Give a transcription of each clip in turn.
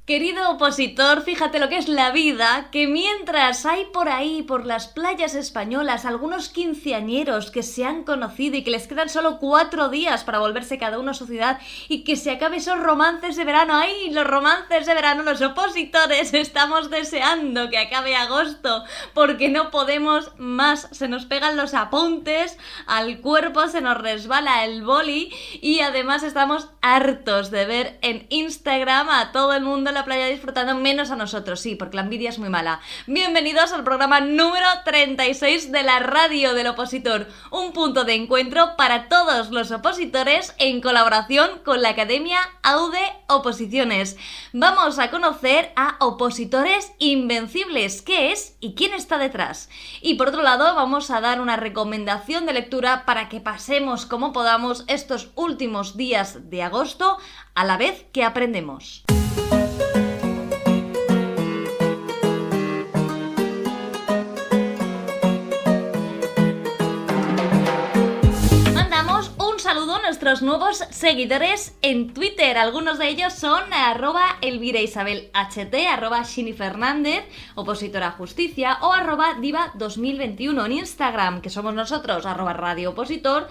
Querido opositor, fíjate lo que es la vida, que mientras hay por ahí, por las playas españolas, algunos quinceañeros que se han conocido y que les quedan solo 4 días para volverse cada uno a su ciudad y que se acabe esos romances de verano. ¡Ay, los romances de verano! Los opositores estamos deseando que acabe agosto porque no podemos más. Se nos pegan los apuntes, al cuerpo se nos resbala el boli y además estamos hartos de ver en Instagram a todo el mundo en la playa disfrutando, menos a nosotros, sí, porque la envidia es muy mala. Bienvenidos al programa número 36 de la radio del opositor, un punto de encuentro para todos los opositores en colaboración con la Academia AUDE Oposiciones. Vamos a conocer a opositores invencibles, qué es y quién está detrás. Y por otro lado vamos a dar una recomendación de lectura para que pasemos como podamos estos últimos días de agosto a la vez que aprendemos. Nuestros nuevos seguidores en Twitter, algunos de ellos son @ElviraIsabelHT, @ShiniFernández, opositora a justicia, o @diva2021 en Instagram, que somos nosotros, @radioopositor.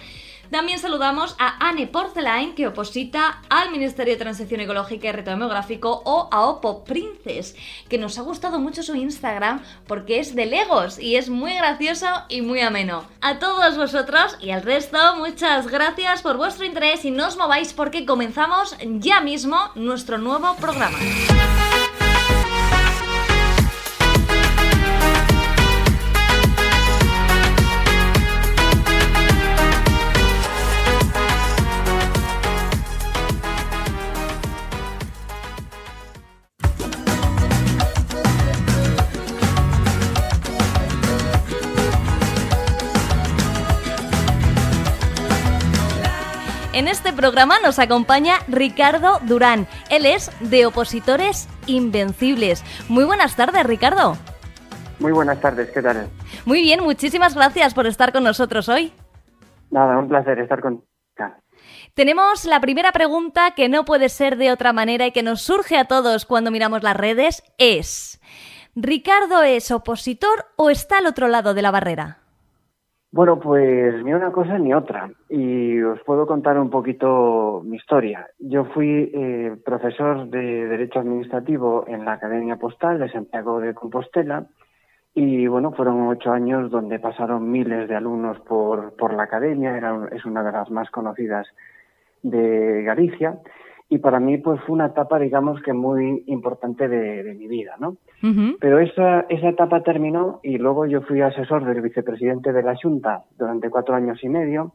También saludamos a Anne Porcelain, que oposita al Ministerio de Transición Ecológica y Reto Demográfico, o a Opo Princes, que nos ha gustado mucho su Instagram porque es de Legos y es muy gracioso y muy ameno. A todos vosotros y al resto, muchas gracias por vuestro interés y no os mováis porque comenzamos ya mismo nuestro nuevo programa. En este programa nos acompaña Ricardo Durán. Él es de Opositores Invencibles. Muy buenas tardes, Ricardo. Muy buenas tardes, ¿qué tal? Muy bien, muchísimas gracias por estar con nosotros hoy. Nada, un placer estar contigo. Tenemos la primera pregunta que no puede ser de otra manera y que nos surge a todos cuando miramos las redes es: ¿Ricardo es opositor o está al otro lado de la barrera? Bueno, pues ni una cosa ni otra, y os puedo contar un poquito mi historia. Yo fui profesor de Derecho Administrativo en la Academia Postal de Santiago de Compostela, y bueno, fueron 8 años donde pasaron miles de alumnos por la academia. Es una de las más conocidas de Galicia, y para mí pues fue una etapa, digamos, que muy importante de mi vida, ¿no? Uh-huh. Pero esa etapa terminó y luego yo fui asesor del vicepresidente de la Xunta durante 4 años y medio,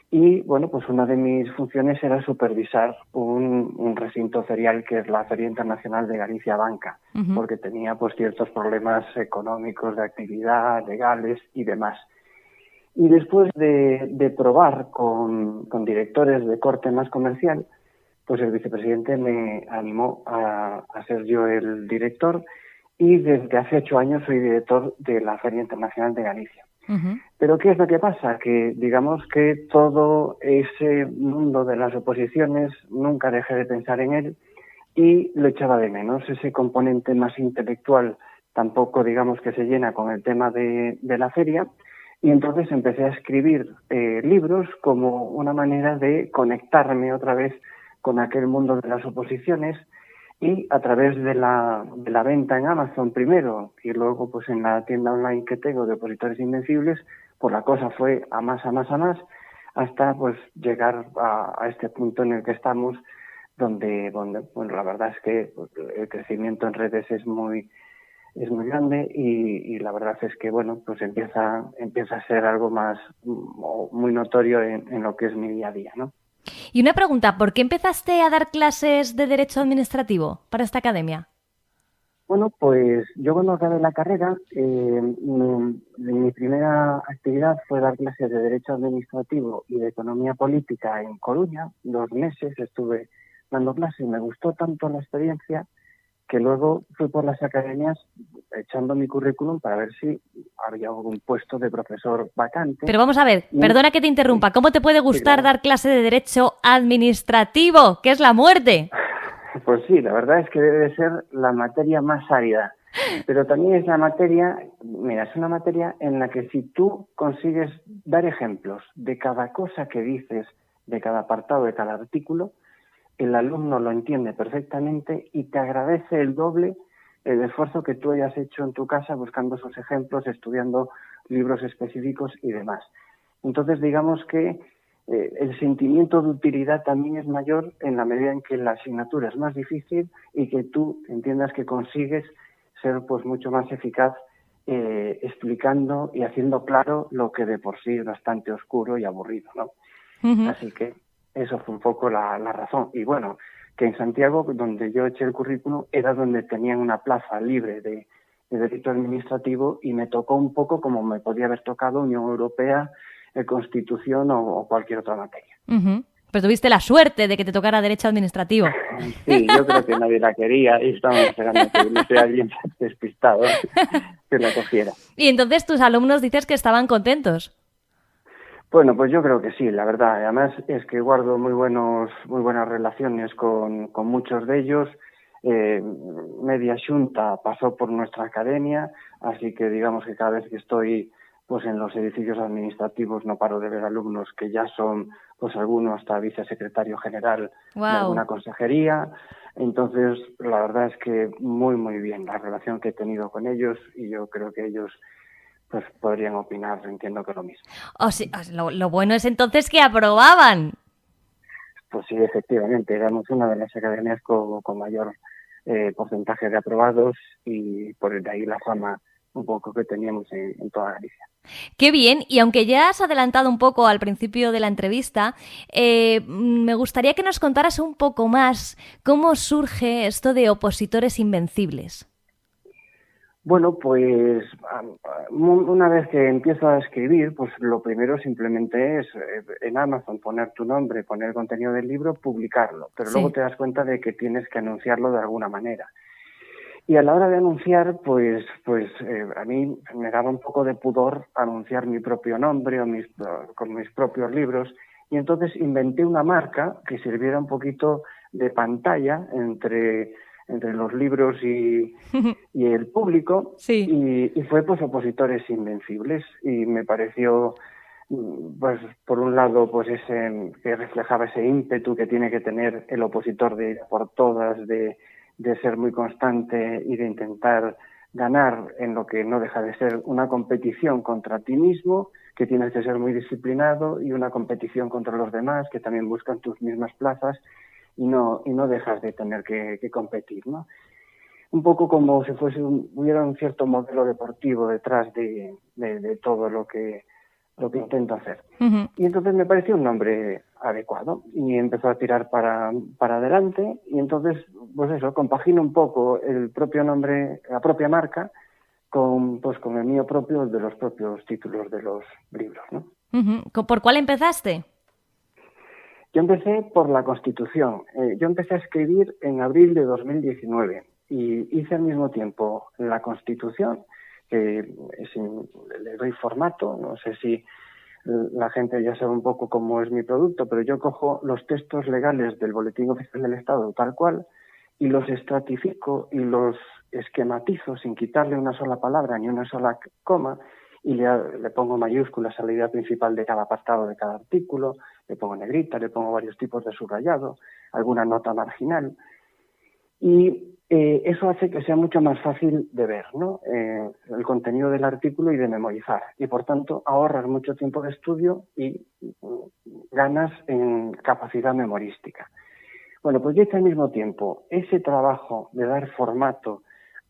y bueno, pues una de mis funciones era supervisar un recinto ferial que es la Feria Internacional de Galicia Banca, uh-huh, porque tenía pues ciertos problemas económicos, de actividad, legales y demás. Y después de probar con directores de corte más comercial, pues el vicepresidente me animó a ser yo el director, y desde hace 8 años soy director de la Feria Internacional de Galicia. Uh-huh. Pero ¿qué es lo que pasa? Que digamos que todo ese mundo de las oposiciones nunca dejé de pensar en él y lo echaba de menos. Ese componente más intelectual tampoco, digamos, que se llena con el tema de la feria, y entonces empecé a escribir libros como una manera de conectarme otra vez con aquel mundo de las oposiciones, y a través de la venta en Amazon primero y luego pues en la tienda online que tengo de Opositores Invencibles, pues la cosa fue a más, hasta pues llegar a este punto en el que estamos, donde bueno, la verdad es que pues, el crecimiento en redes es muy grande, y la verdad es que bueno, pues empieza a ser algo más muy notorio en lo que es mi día a día, ¿no? Y una pregunta, ¿por qué empezaste a dar clases de Derecho Administrativo para esta academia? Bueno, pues yo cuando acabé la carrera, mi primera actividad fue dar clases de Derecho Administrativo y de Economía Política en Coruña. 2 meses estuve dando clases y me gustó tanto la experiencia que luego fui por las academias echando mi currículum para ver si había algún puesto de profesor vacante. Pero vamos a ver, perdona que te interrumpa, ¿cómo te puede gustar dar clase de Derecho Administrativo, que es la muerte? Pues sí, la verdad es que debe ser la materia más árida, pero también es la materia, mira, es una materia en la que si tú consigues dar ejemplos de cada cosa que dices, de cada apartado, de cada artículo, el alumno lo entiende perfectamente y te agradece el doble el esfuerzo que tú hayas hecho en tu casa buscando esos ejemplos, estudiando libros específicos y demás. Entonces, digamos que el sentimiento de utilidad también es mayor en la medida en que la asignatura es más difícil y que tú entiendas que consigues ser pues mucho más eficaz explicando y haciendo claro lo que de por sí es bastante oscuro y aburrido, ¿no? Ujú. Así que eso fue un poco la razón. Y bueno, que en Santiago, donde yo eché el currículum, era donde tenían una plaza libre de Derecho Administrativo y me tocó un poco como me podía haber tocado Unión Europea, Constitución o cualquier otra materia. Ujú. Pero tuviste la suerte de que te tocara Derecho Administrativo. Sí, yo creo que nadie la quería y estaban esperando que no sea alguien despistado que la cogiera. Y entonces tus alumnos dices que estaban contentos. Bueno, pues yo creo que sí, la verdad. Además es que guardo muy buenas relaciones con muchos de ellos. Media xunta pasó por nuestra academia, así que digamos que cada vez que estoy pues en los edificios administrativos no paro de ver alumnos que ya son, pues algunos hasta vicesecretario general de alguna consejería. Entonces, la verdad es que muy bien la relación que he tenido con ellos y yo creo que ellos pues podrían opinar, entiendo que lo mismo. Lo bueno es entonces que aprobaban. Pues sí, efectivamente, éramos una de las academias con mayor porcentaje de aprobados y por de ahí la fama un poco que teníamos en toda Galicia. Qué bien, y aunque ya has adelantado un poco al principio de la entrevista, me gustaría que nos contaras un poco más cómo surge esto de Opositores Invencibles. Bueno, pues una vez que empiezo a escribir, pues lo primero simplemente es en Amazon poner tu nombre, poner el contenido del libro, publicarlo, pero luego te das cuenta de que tienes que anunciarlo de alguna manera. Y a la hora de anunciar, pues a mí me daba un poco de pudor anunciar mi propio nombre con mis propios libros, y entonces inventé una marca que sirviera un poquito de pantalla entre los libros y el público, sí. y fue pues Opositores Invencibles, y me pareció pues por un lado pues ese que reflejaba ese ímpetu que tiene que tener el opositor de ir por todas, de ser muy constante y de intentar ganar en lo que no deja de ser una competición contra ti mismo, que tienes que ser muy disciplinado, y una competición contra los demás que también buscan tus mismas plazas y no dejas de tener que competir, ¿no? Un poco como si hubiera un cierto modelo deportivo detrás de todo lo que intento hacer. Uh-huh. Y entonces me pareció un nombre adecuado y empezó a tirar para adelante, y entonces, pues eso, compagino un poco el propio nombre, la propia marca, con el mío propio, de los propios títulos de los libros, ¿no? Uh-huh. ¿Por cuál empezaste? Yo empecé por la Constitución. Yo empecé a escribir en abril de 2019 y hice al mismo tiempo la Constitución, que le doy formato, no sé si la gente ya sabe un poco cómo es mi producto, pero yo cojo los textos legales del Boletín Oficial del Estado tal cual y los estratifico y los esquematizo sin quitarle una sola palabra ni una sola coma, y le pongo mayúsculas a la idea principal de cada apartado de cada artículo, le pongo negrita, le pongo varios tipos de subrayado, alguna nota marginal, y eso hace que sea mucho más fácil de ver, ¿no? El contenido del artículo y de memorizar, y por tanto ahorras mucho tiempo de estudio y ganas en capacidad memorística. Bueno, pues yo hice al mismo tiempo ese trabajo de dar formato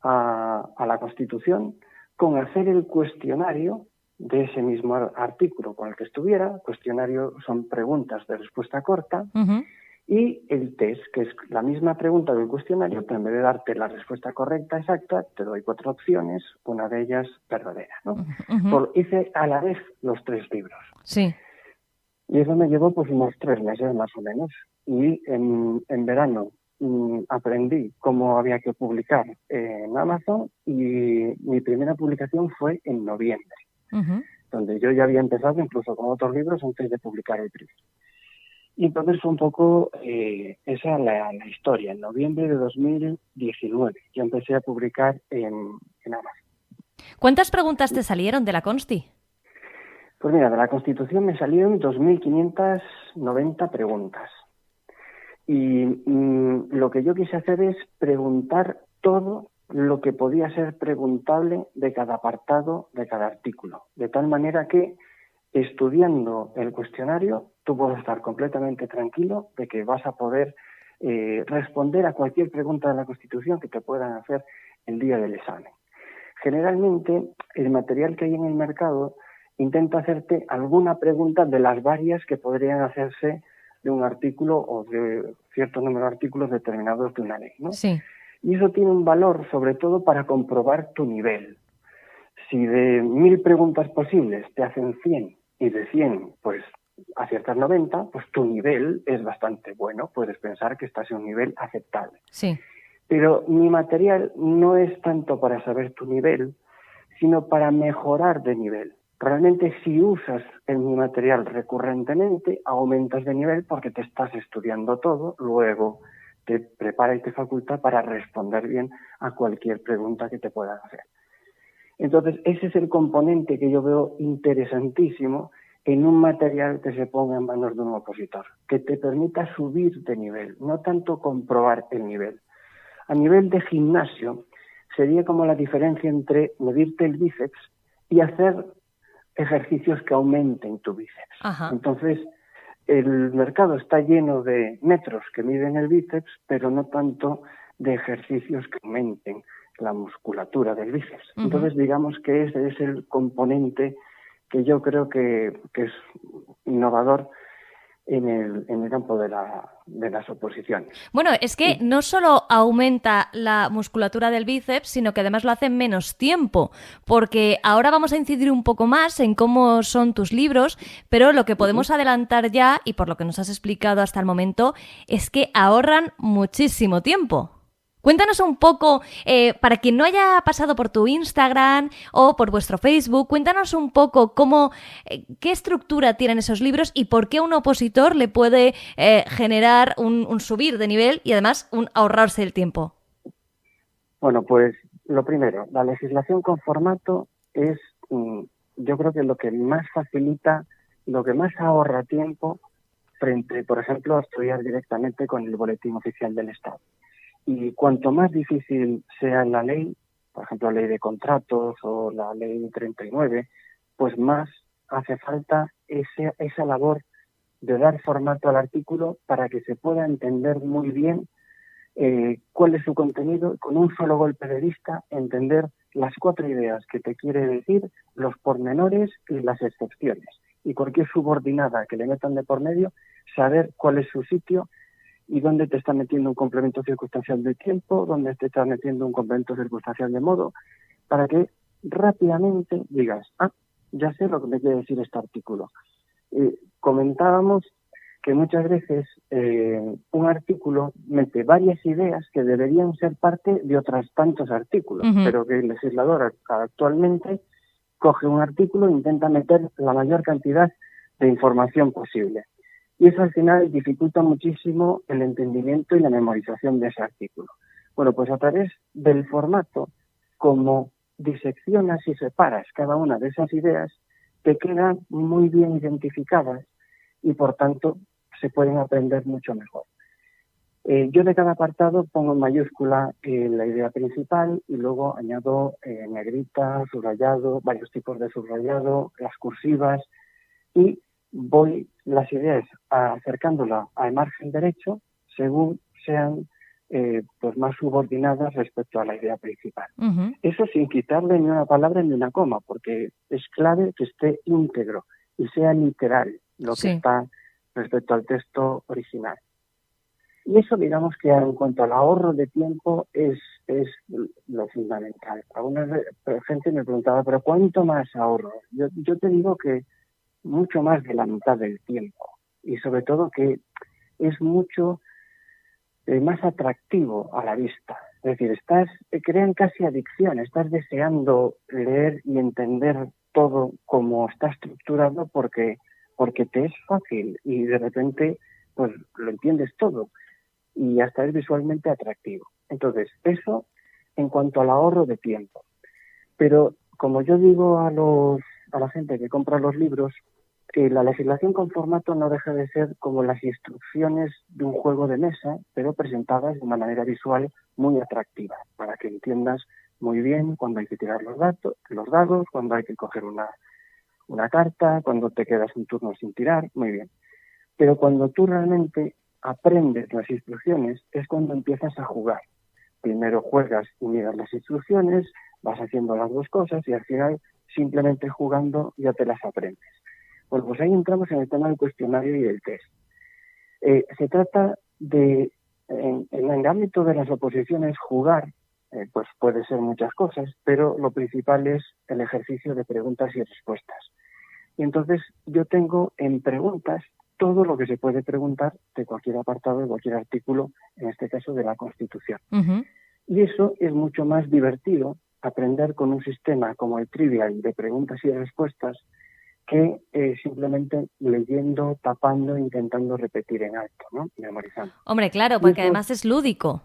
a la Constitución con hacer el cuestionario de ese mismo artículo con el que estuviera. Cuestionario son preguntas de respuesta corta. Uh-huh. Y el test, que es la misma pregunta del cuestionario, pero en vez de darte la respuesta correcta, exacta, te doy 4 opciones, una de ellas verdadera, ¿no? Uh-huh. Hice a la vez los 3 libros. Sí. Y eso me llevó pues unos 3 meses más o menos. Y en verano aprendí cómo había que publicar en Amazon, y mi primera publicación fue en noviembre, Uh-huh. donde yo ya había empezado incluso con otros libros antes de publicar el primero. Y entonces fue un poco esa la historia. En noviembre de 2019 yo empecé a publicar en Amazon. ¿Cuántas preguntas te salieron de la Consti? Pues mira, de la Constitución me salieron 2.590 preguntas. Y lo que yo quise hacer es preguntar todo lo que podía ser preguntable de cada apartado, de cada artículo. De tal manera que, estudiando el cuestionario, tú puedes estar completamente tranquilo de que vas a poder responder a cualquier pregunta de la Constitución que te puedan hacer el día del examen. Generalmente, el material que hay en el mercado intenta hacerte alguna pregunta de las varias que podrían hacerse de un artículo o de cierto número de artículos determinados de una ley, ¿no? Sí. Y eso tiene un valor, sobre todo, para comprobar tu nivel. Si de 1.000 preguntas posibles te hacen 100 y de 100, pues aciertas 90, pues tu nivel es bastante bueno. Puedes pensar que estás en un nivel aceptable. Sí. Pero mi material no es tanto para saber tu nivel, sino para mejorar de nivel. Realmente, si usas mi material recurrentemente, aumentas de nivel porque te estás estudiando todo, luego te prepara y te faculta para responder bien a cualquier pregunta que te puedan hacer. Entonces, ese es el componente que yo veo interesantísimo en un material que se ponga en manos de un opositor, que te permita subir de nivel, no tanto comprobar el nivel. A nivel de gimnasio, sería como la diferencia entre medirte el bíceps y hacer ejercicios que aumenten tu bíceps. Ajá. Entonces, el mercado está lleno de metros que miden el bíceps, pero no tanto de ejercicios que aumenten la musculatura del bíceps. Uh-huh. Entonces, digamos que ese es el componente que yo creo que es innovador en el campo de las oposiciones. Bueno, es que no solo aumenta la musculatura del bíceps, sino que además lo hace en menos tiempo, porque ahora vamos a incidir un poco más en cómo son tus libros, pero lo que podemos adelantar ya, y por lo que nos has explicado hasta el momento, es que ahorran muchísimo tiempo. Cuéntanos un poco, para quien no haya pasado por tu Instagram o por vuestro Facebook, cuéntanos un poco qué estructura tienen esos libros y por qué un opositor le puede generar un subir de nivel y además un ahorrarse el tiempo. Bueno, pues lo primero, la legislación con formato es, yo creo que lo que más facilita, lo que más ahorra tiempo frente, por ejemplo, a estudiar directamente con el Boletín Oficial del Estado. Y cuanto más difícil sea la ley, por ejemplo, la ley de contratos o la ley 39, pues más hace falta esa labor de dar formato al artículo para que se pueda entender muy bien cuál es su contenido, con un solo golpe de vista entender las 4 ideas que te quiere decir, los pormenores y las excepciones. Y cualquier subordinada que le metan de por medio, saber cuál es su sitio y dónde te está metiendo un complemento circunstancial de tiempo, dónde te está metiendo un complemento circunstancial de modo, para que rápidamente digas, ya sé lo que me quiere decir este artículo. Comentábamos que muchas veces un artículo mete varias ideas que deberían ser parte de otros tantos artículos, pero que el legislador actualmente coge un artículo e intenta meter la mayor cantidad de información posible. Y eso al final dificulta muchísimo el entendimiento y la memorización de ese artículo. Bueno, pues a través del formato, como diseccionas y separas cada una de esas ideas, te quedan muy bien identificadas y por tanto se pueden aprender mucho mejor. Yo de cada apartado pongo en mayúscula la idea principal y luego añado negrita, subrayado, varios tipos de subrayado, las cursivas y voy las ideas acercándolas al margen derecho según sean pues más subordinadas respecto a la idea principal. Uh-huh. Eso sin quitarle ni una palabra ni una coma, porque es clave que esté íntegro y sea literal lo que está respecto al texto original. Y eso, digamos que en cuanto al ahorro de tiempo es lo fundamental. Alguna gente me preguntaba, ¿pero cuánto más ahorro? Yo te digo que mucho más de la mitad del tiempo y sobre todo que es mucho más atractivo a la vista. Es decir, crean casi adicción, estás deseando leer y entender todo como está estructurado porque te es fácil y de repente pues lo entiendes todo y hasta es visualmente atractivo. Entonces, eso en cuanto al ahorro de tiempo. Pero como yo digo a la gente que compra los libros, que la legislación con formato no deja de ser como las instrucciones de un juego de mesa, pero presentadas de una manera visual muy atractiva, para que entiendas muy bien cuando hay que tirar los dados, cuando hay que coger una carta, cuando te quedas un turno sin tirar, muy bien. Pero cuando tú realmente aprendes las instrucciones es cuando empiezas a jugar. Primero juegas y miras las instrucciones, vas haciendo las dos cosas y al final simplemente jugando ya te las aprendes. Bueno, pues ahí entramos en el tema del cuestionario y del test. Se trata de, en el ámbito de las oposiciones, jugar, pues puede ser muchas cosas, pero lo principal es el ejercicio de preguntas y respuestas. Y entonces yo tengo en preguntas todo lo que se puede preguntar de cualquier apartado, de cualquier artículo, en este caso de la Constitución. Uh-huh. Y eso es mucho más divertido, aprender con un sistema como el Trivial de preguntas y respuestas, que simplemente leyendo, tapando, intentando repetir en alto, ¿no? Memorizando. Hombre, claro, porque además es lúdico.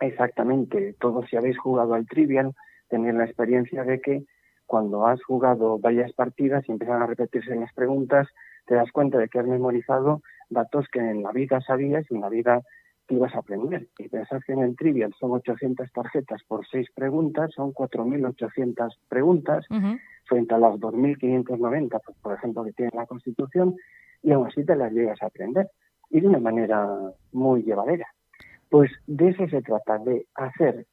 Exactamente. Todos, si habéis jugado al Trivial, tenéis la experiencia de que cuando has jugado varias partidas y empiezan a repetirse las preguntas, te das cuenta de que has memorizado datos que en la vida sabías y en la vida te ibas a aprender. Y pensar que en el Trivial son 800 tarjetas por 6 preguntas, son 4.800 preguntas, Uh-huh. frente a las 2.590, pues, por ejemplo, que tiene la Constitución, y aún así te las llegas a aprender, y de una manera muy llevadera. Pues de eso se trata, de hacer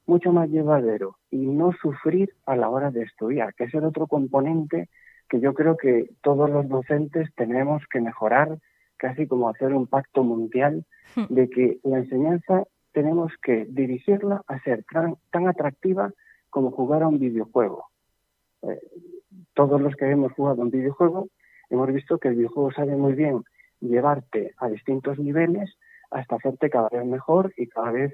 mucho más llevadero y no sufrir a la hora de estudiar, que es el otro componente que yo creo que todos los docentes tenemos que mejorar, casi como hacer un pacto mundial, de que la enseñanza tenemos que dirigirla a ser tan atractiva como jugar a un videojuego. Todos los que hemos jugado a un videojuego hemos visto que el videojuego sabe muy bien llevarte a distintos niveles hasta hacerte cada vez mejor y cada vez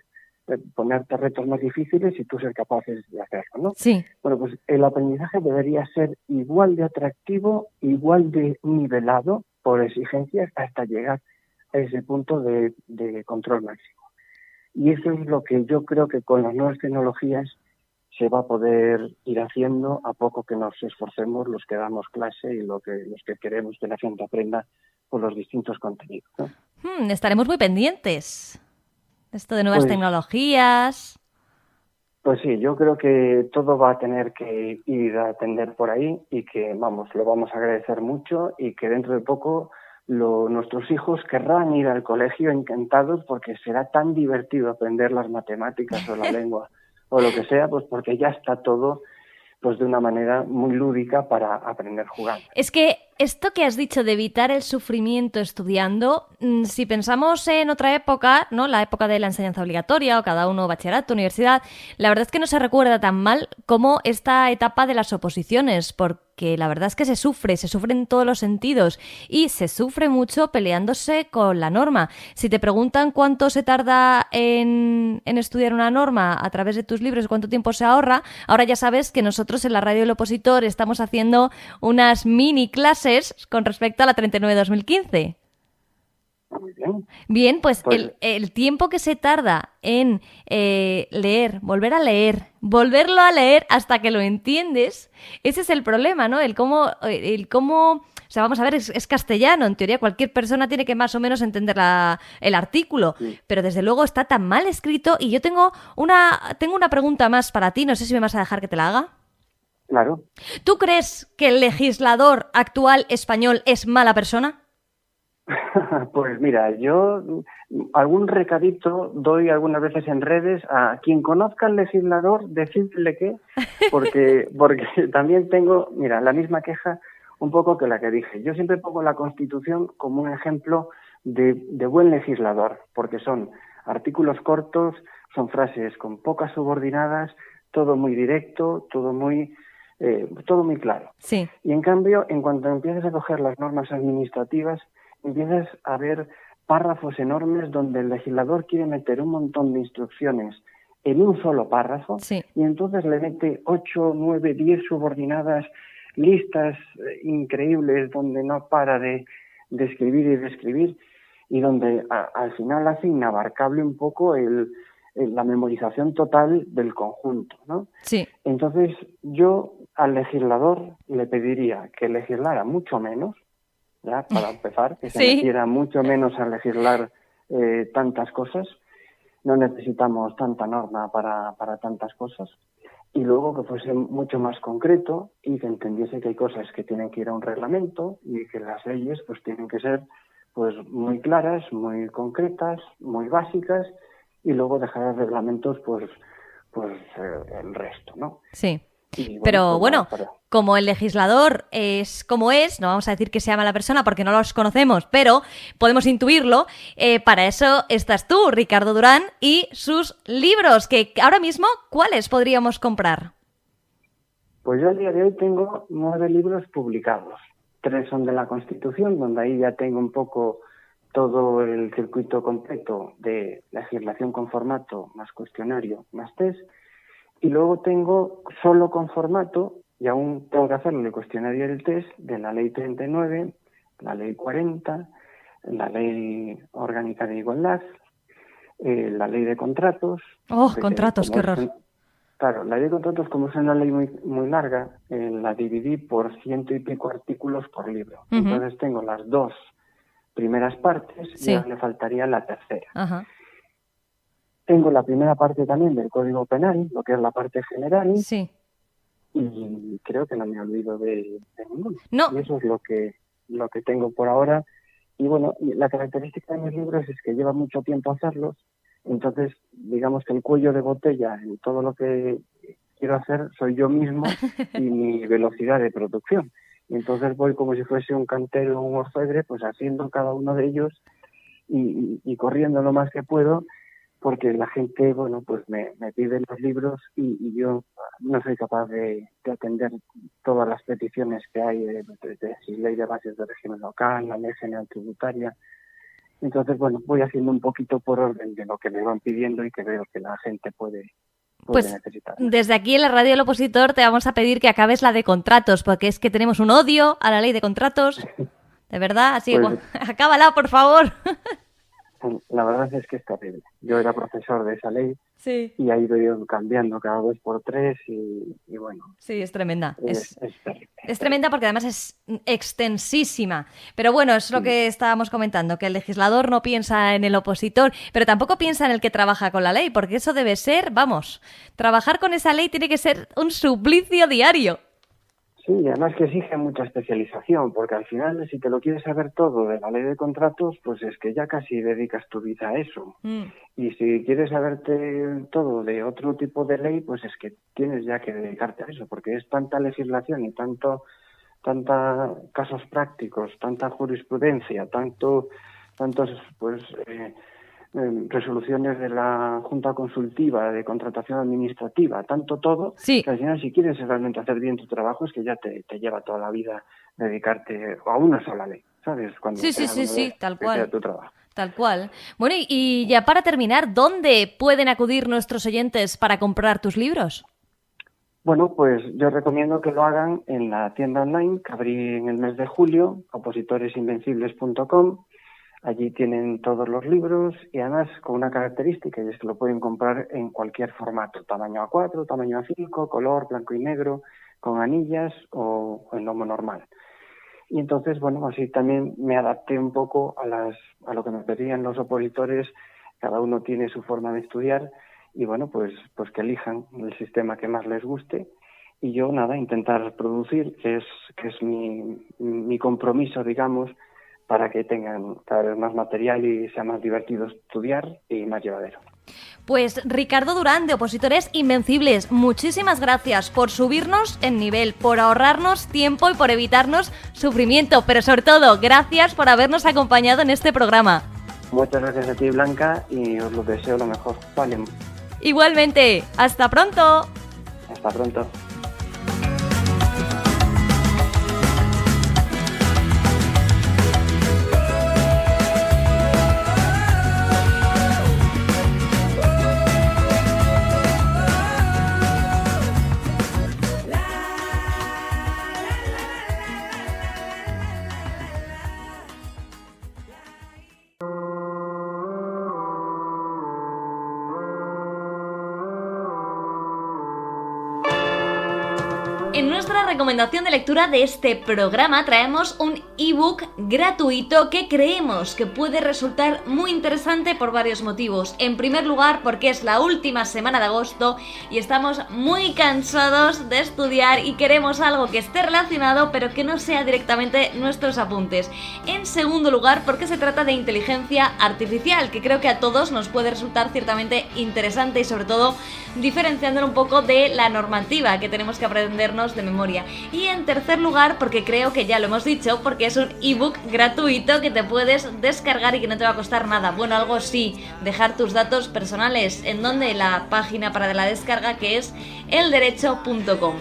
ponerte retos más difíciles y tú ser capaces de hacerlo, ¿no? Sí. Bueno, pues el aprendizaje debería ser igual de atractivo, igual de nivelado por exigencias hasta llegar a ese punto de control máximo. Y eso es lo que yo creo que con las nuevas tecnologías se va a poder ir haciendo a poco que nos esforcemos los que damos clase y los que queremos que la gente aprenda por los distintos contenidos, ¿no? Estaremos muy pendientes de esto de nuevas tecnologías. Pues sí, yo creo que todo va a tener que ir a atender por ahí y que, vamos, lo vamos a agradecer mucho y que dentro de poco nuestros hijos querrán ir al colegio encantados porque será tan divertido aprender las matemáticas o la lengua o lo que sea, pues porque ya está todo pues de una manera muy lúdica para aprender jugando. Es que esto que has dicho de evitar el sufrimiento estudiando, si pensamos en otra época, ¿no? La época de la enseñanza obligatoria o cada uno bachillerato, universidad, la verdad es que no se recuerda tan mal como esta etapa de las oposiciones, porque la verdad es que se sufre en todos los sentidos y se sufre mucho peleándose con la norma. Si te preguntan cuánto se tarda en estudiar una norma a través de tus libros, cuánto tiempo se ahorra, ahora ya sabes que nosotros en la Radio del Opositor estamos haciendo unas mini clases con respecto a la 39-2015. Muy bien. Bien, pues el tiempo que se tarda en leer, volverlo a leer hasta que lo entiendes, ese es el problema, ¿no? El cómo, o sea, vamos a ver, es castellano, en teoría cualquier persona tiene que más o menos entender el artículo, sí. Pero desde luego está tan mal escrito y yo tengo una pregunta más para ti, no sé si me vas a dejar que te la haga. Claro. ¿Tú crees que el legislador actual español es mala persona? Pues mira, yo algún recadito doy algunas veces en redes a quien conozca al legislador, decirle que, porque también tengo, mira, la misma queja un poco que la que dije. Yo siempre pongo la Constitución como un ejemplo de buen legislador, porque son artículos cortos, son frases con pocas subordinadas, todo muy directo, todo muy claro. Sí. Y en cambio, en cuanto empiezas a coger las normas administrativas, empiezas a ver párrafos enormes donde el legislador quiere meter un montón de instrucciones en un solo párrafo, sí. Y entonces le mete 8, 9, 10 subordinadas, listas increíbles donde no para de escribir y de escribir. y donde al final hace inabarcable un poco la memorización total del conjunto, ¿no? Sí. Entonces, yo al legislador le pediría que legislara mucho menos, ya para empezar, que se metiera mucho menos a legislar tantas cosas. No necesitamos tanta norma para tantas cosas. Y luego que fuese mucho más concreto y que entendiese que hay cosas que tienen que ir a un reglamento y que las leyes pues tienen que ser pues muy claras, muy concretas, muy básicas, y luego dejar reglamentos pues el resto, ¿no? Sí. Y, bueno, pero pues, bueno, como el legislador es como es, no vamos a decir que sea mala persona porque no los conocemos, pero podemos intuirlo. Para eso estás tú, Ricardo Durán, y sus libros, que ahora mismo, ¿cuáles podríamos comprar? Pues yo al día de hoy tengo 9 libros publicados. 3 son de la Constitución, donde ahí ya tengo un poco todo el circuito completo de legislación con formato, más cuestionario, más test. Y luego tengo solo con formato, y aún tengo que hacerlo el cuestionario y el test, de la Ley 39, la Ley 40, la Ley Orgánica de Igualdad, la Ley de Contratos. ¡Oh, contratos, qué horror! Claro, la Ley de Contratos, como es una ley muy larga, la dividí por 100 y pico artículos por libro. Uh-huh. Entonces tengo las 2 primeras partes y ahora le faltaría la tercera. Uh-huh. Tengo la primera parte también del Código Penal, lo que es la parte general. Sí. Y creo que no me olvido de ninguno. No. Y eso es lo que tengo por ahora. Y bueno, la característica de mis libros es que lleva mucho tiempo hacerlos. Entonces, digamos que el cuello de botella en todo lo que quiero hacer soy yo mismo y mi velocidad de producción. Y entonces voy como si fuese un cantero o un orfebre, pues haciendo cada uno de ellos y corriendo lo más que puedo, porque la gente, bueno, pues me pide los libros y yo no soy capaz de atender todas las peticiones que hay de ley de bases de régimen local, la ley general tributaria. Entonces, bueno, voy haciendo un poquito por orden de lo que me van pidiendo y que veo que la gente puede necesitar. Desde aquí en la Radio del Opositor te vamos a pedir que acabes la de contratos, porque es que tenemos un odio a la ley de contratos, de verdad, así que acábala, por favor. La verdad es que es terrible. Yo era profesor de esa ley, sí, y ha ido cambiando cada 2 por 3 y bueno. Sí, es tremenda. Es terrible. Es tremenda porque además es extensísima. Pero bueno, es lo que estábamos comentando, que el legislador no piensa en el opositor, pero tampoco piensa en el que trabaja con la ley, porque eso debe ser, vamos, trabajar con esa ley tiene que ser un suplicio diario. Sí, y además que exige mucha especialización, porque al final, si te lo quieres saber todo de la ley de contratos, pues es que ya casi dedicas tu vida a eso. Y si quieres saberte todo de otro tipo de ley, pues es que tienes ya que dedicarte a eso, porque es tanta legislación y tanta casos prácticos, tanta jurisprudencia, tantos pues resoluciones de la Junta Consultiva de Contratación Administrativa, tanto todo, sí, que al final si quieres realmente hacer bien tu trabajo es que ya te lleva toda la vida dedicarte a una sola ley, ¿sabes? Cuando sí, tal cual. Tu trabajo. Tal cual. Bueno, y ya para terminar, ¿dónde pueden acudir nuestros oyentes para comprar tus libros? Bueno, pues yo recomiendo que lo hagan en la tienda online que abrí en el mes de julio, opositoresinvencibles.com. Allí tienen todos los libros y además con una característica, y es que lo pueden comprar en cualquier formato, tamaño A4, tamaño A5, color, blanco y negro, con anillas o en lomo normal. Y entonces, bueno, así también me adapté un poco a lo que me pedían los opositores. Cada uno tiene su forma de estudiar y bueno, pues que elijan el sistema que más les guste. Y yo, nada, intentar producir, que es mi compromiso, digamos, para que tengan cada vez más material y sea más divertido estudiar y más llevadero. Pues Ricardo Durán, de Opositores Invencibles, muchísimas gracias por subirnos en nivel, por ahorrarnos tiempo y por evitarnos sufrimiento, pero sobre todo, gracias por habernos acompañado en este programa. Muchas gracias a ti, Blanca, y os lo deseo lo mejor. Vale. Igualmente, ¡hasta pronto! Hasta pronto. En nuestra recomendación de lectura de este programa traemos un ebook gratuito que creemos que puede resultar muy interesante por varios motivos. En primer lugar, porque es la última semana de agosto y estamos muy cansados de estudiar y queremos algo que esté relacionado pero que no sea directamente nuestros apuntes. En segundo lugar, porque se trata de inteligencia artificial, que creo que a todos nos puede resultar ciertamente interesante y sobre todo diferenciándolo un poco de la normativa que tenemos que aprendernos de memoria. Y en tercer lugar, porque creo que ya lo hemos dicho, porque es un ebook gratuito que te puedes descargar y que no te va a costar nada. Bueno, algo sí, dejar tus datos personales. ¿En donde? La página para la descarga, que es elderecho.com.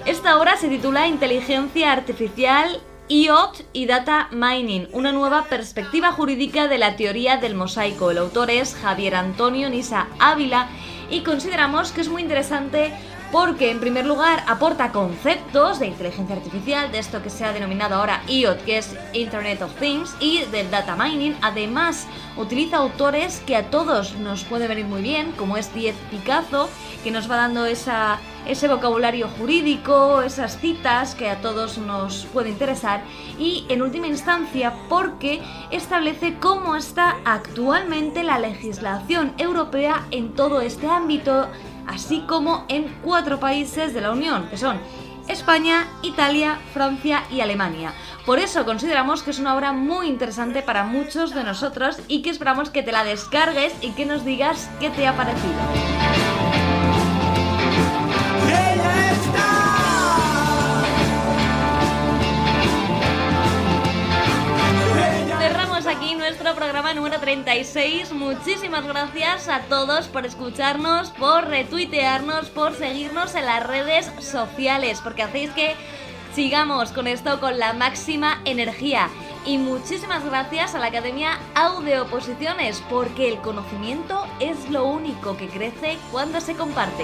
Esta obra se titula Inteligencia Artificial, IoT y Data Mining, una nueva perspectiva jurídica de la teoría del mosaico. El autor es Javier Antonio Nisa Ávila y consideramos que es muy interesante porque, en primer lugar, aporta conceptos de inteligencia artificial, de esto que se ha denominado ahora IoT, que es Internet of Things, y del Data Mining. Además, utiliza autores que a todos nos puede venir muy bien, como es Díez Picazo, que nos va dando ese vocabulario jurídico, esas citas que a todos nos puede interesar. Y, en última instancia, porque establece cómo está actualmente la legislación europea en todo este ámbito, así como en 4 países de la Unión, que son España, Italia, Francia y Alemania. Por eso consideramos que es una obra muy interesante para muchos de nosotros y que esperamos que te la descargues y que nos digas qué te ha parecido. Aquí nuestro programa número 36. Muchísimas gracias a todos por escucharnos, por retuitearnos, por seguirnos en las redes sociales, porque hacéis que sigamos con esto con la máxima energía. Y muchísimas gracias a la Academia Audeoposiciones, porque el conocimiento es lo único que crece cuando se comparte.